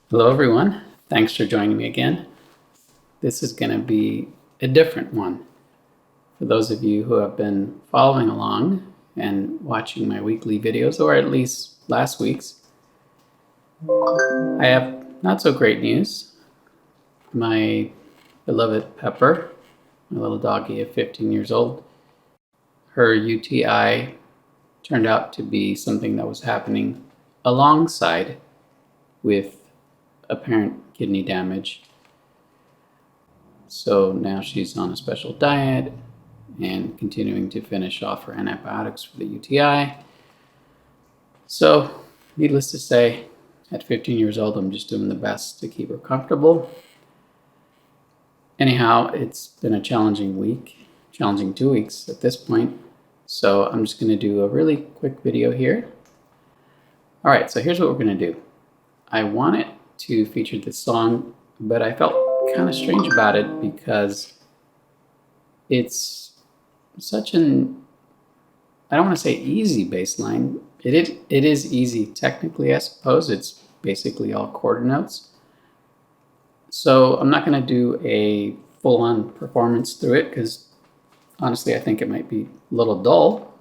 Hello everyone, thanks for joining me again. This is going to be a different one. For those of you who have been following along and watching my weekly videos, or at least last week's, I have not so great news. My beloved Pepper, my little doggy of 15 years old, her UTI turned out to be something that was happening alongside with apparent kidney damage. So now she's on a special diet and continuing to finish off her antibiotics for the UTI. So needless to say, at 15 years old, I'm just doing the best to keep her comfortable. Anyhow, it's been a challenging 2 weeks at this point. So I'm just going to do a really quick video here. All right, so here's what we're going to do. I wanted to feature this song, but I felt kind of strange about it because it's such an, I don't want to say easy bass line. It is easy technically, I suppose. It's basically all quarter notes. So I'm not going to do a full-on performance through it because honestly I think it might be a little dull.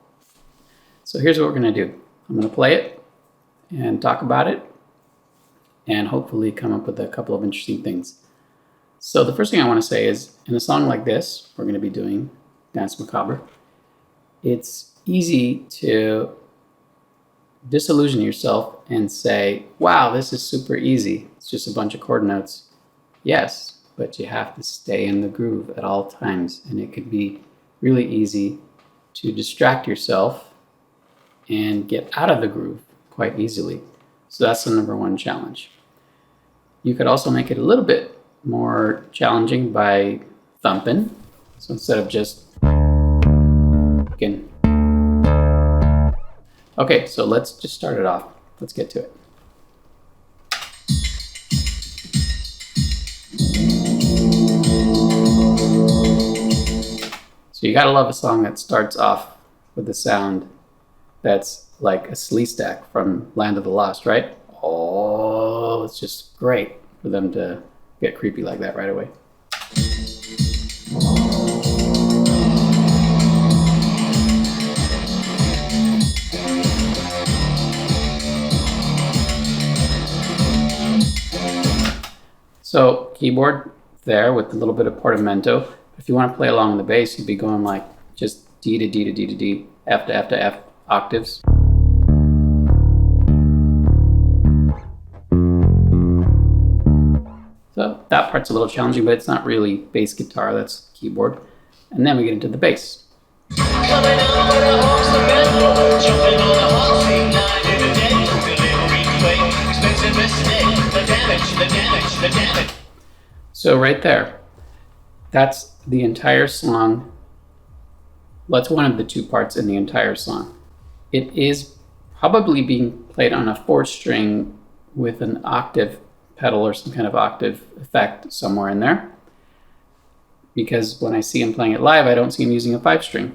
So here's what we're going to do. I'm going to play it and talk about it and hopefully come up with a couple of interesting things. So the first thing I want to say is, in a song like this, we're going to be doing Danse Macabre, it's easy to disillusion yourself and say, wow, this is super easy. It's just a bunch of chord notes. Yes, but you have to stay in the groove at all times, and it could be really easy to distract yourself and get out of the groove quite easily. So that's the number one challenge. You could also make it a little bit more challenging by thumping. So instead of just okay, so let's just start it off. Let's get to it. So you gotta love a song that starts off with a sound that's like a slee stack from Land of the Lost, right? Oh, it's just great for them to get creepy like that right away. So keyboard there with a little bit of portamento. If you want to play along in the bass, you'd be going like just D to D to D to D, F to F to F octaves. So that part's a little challenging, but it's not really bass guitar, that's keyboard. And then we get into the bass. So right there, that's the entire song. Well, that's one of the two parts in the entire song. It is probably being played on a 4-string with an octave pedal or some kind of octave effect somewhere in there. Because when I see him playing it live, I don't see him using a 5-string.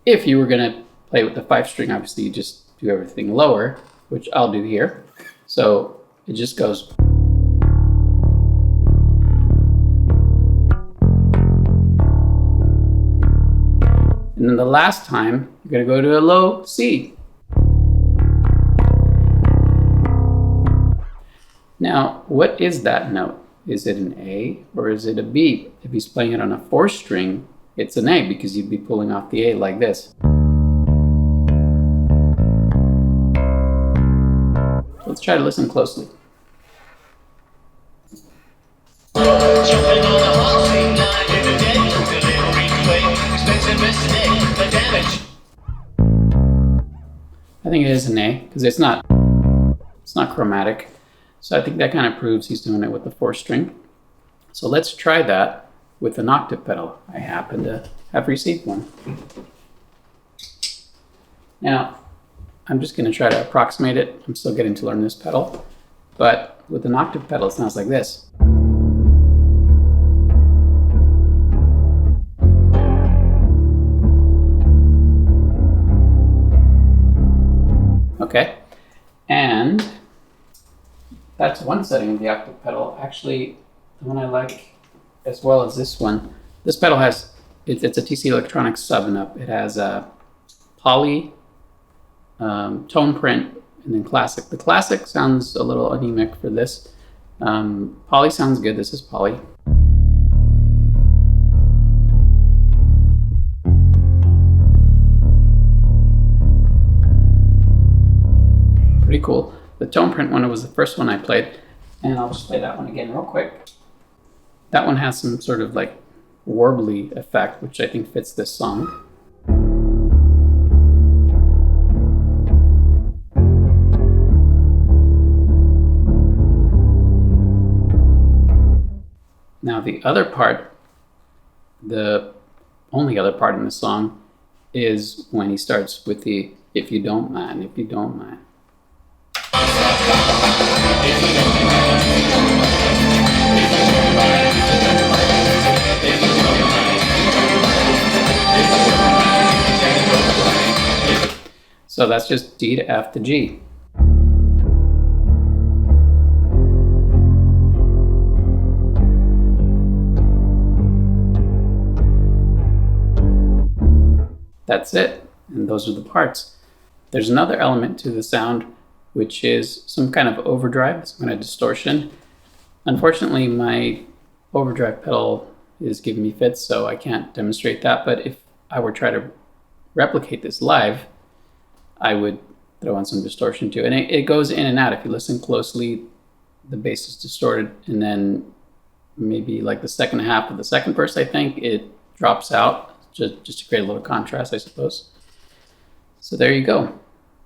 If you were going to play with the 5-string, obviously you just do everything lower, which I'll do here. So it just goes. And then the last time, you're going to go to a low C. Now, what is that note? Is it an A or is it a B? If he's playing it on a 4-string, it's an A because you'd be pulling off the A like this. Let's try to listen closely. I think it is an A because it's not chromatic. So I think that kind of proves he's doing it with the 4-string. So let's try that with an octave pedal. I happen to have received one. Now, I'm just going to try to approximate it. I'm still getting to learn this pedal. But with an octave pedal, it sounds like this. Okay, and That's one setting of the octave pedal. Actually, the one I like as well as this one. This pedal has, it's a TC Electronics 7-up. It has a poly, tone print, and then classic. The classic sounds a little anemic for this. Poly sounds good. This is poly. Pretty cool. The tone print one was the first one I played, and I'll just play that one again real quick. That one has some sort of like warbly effect, which I think fits this song. Now the other part, the only other part in the song, is when he starts with the "if you don't mind, if you don't mind." So that's just D to F to G. That's it, and those are the parts. There's another element to the sound, which is some kind of overdrive, some kind of distortion. Unfortunately, my overdrive pedal is giving me fits, so I can't demonstrate that, but if I were to try to replicate this live, I would throw in some distortion too. And it goes in and out. If you listen closely, the bass is distorted, and then maybe like the second half of the second verse, I think, it drops out. Just to create a little contrast, I suppose. So there you go.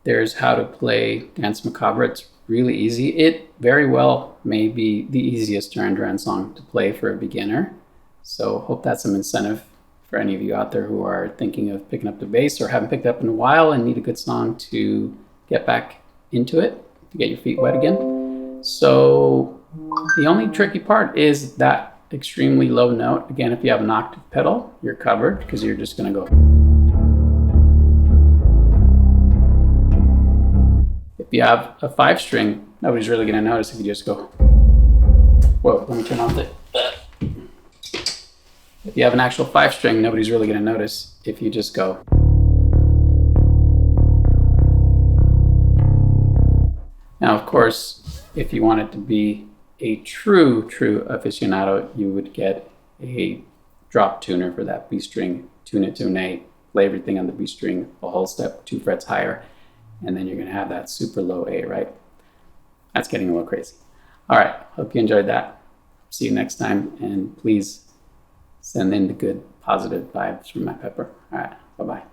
There's how to play Danse Macabre. It's really easy. It very well may be the easiest Duran Duran song to play for a beginner. So hope that's some incentive for any of you out there who are thinking of picking up the bass or haven't picked up in a while and need a good song to get back into it, to get your feet wet again. So the only tricky part is that extremely low note. Again, if you have an octave pedal, you're covered because you're just going to go. If you have a 5-string, nobody's really going to notice if you just go. Whoa, let me turn off the. If you have an actual 5-string, nobody's really going to notice if you just go. Now, of course, if you want it to be a true aficionado, you would get a drop tuner for that B string, tune it to an 8, play everything on the B string a whole step 2 frets higher, and then you're going to have that super low A, right? That's getting a little crazy. All right, hope you enjoyed that. See you next time, and please send in the good positive vibes from my pepper. All right, bye-bye.